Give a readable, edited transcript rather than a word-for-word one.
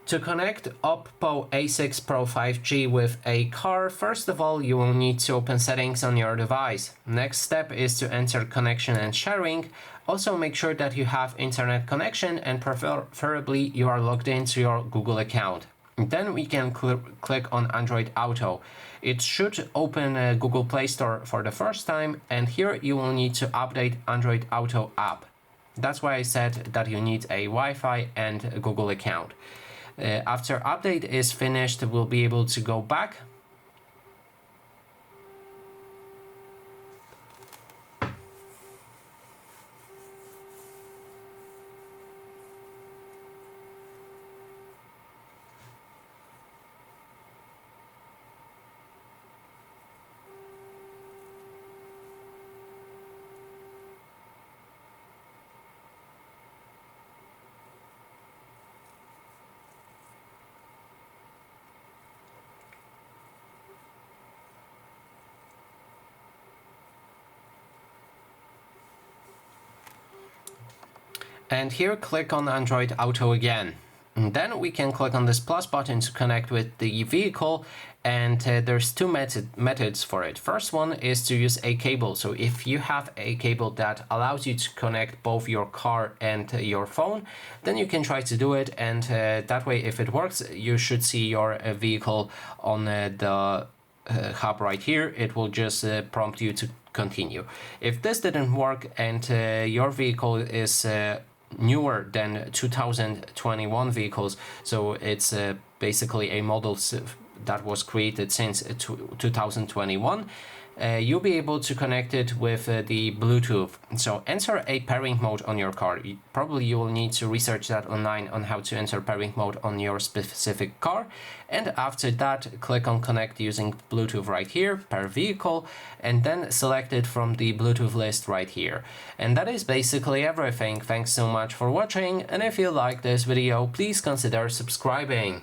To connect Oppo A6 Pro 5G with a car, first of all, you will need to open settings on your device. Next step is to enter connection and sharing. Also make sure that you have internet connection and preferably you are logged into your Google account. Then we can click on Android Auto. It should open Google Play Store for the first time, and here you will need to update Android Auto app. That's why I said that you need a Wi-Fi and a Google account. After update is finished, we'll be able to go back. And here click on Android Auto again. And then we can click on this plus button to connect with the vehicle, and there's two methods for it. First one is to use a cable. So if you have a cable that allows you to connect both your car and your phone, then you can try to do it, and that way if it works, you should see your vehicle on the hub right here. It will just prompt you to continue. If this didn't work and your vehicle is newer than 2021 vehicles, so it's basically a model that was created since 2021, you'll be able to connect it with the Bluetooth. So enter a pairing mode on your car. Probably you will need to research that online on how to enter pairing mode on your specific car. And after that, click on connect using Bluetooth right here, per vehicle, and then select it from the Bluetooth list right here. And that is basically everything. Thanks so much for watching, and if you like this video, please consider subscribing.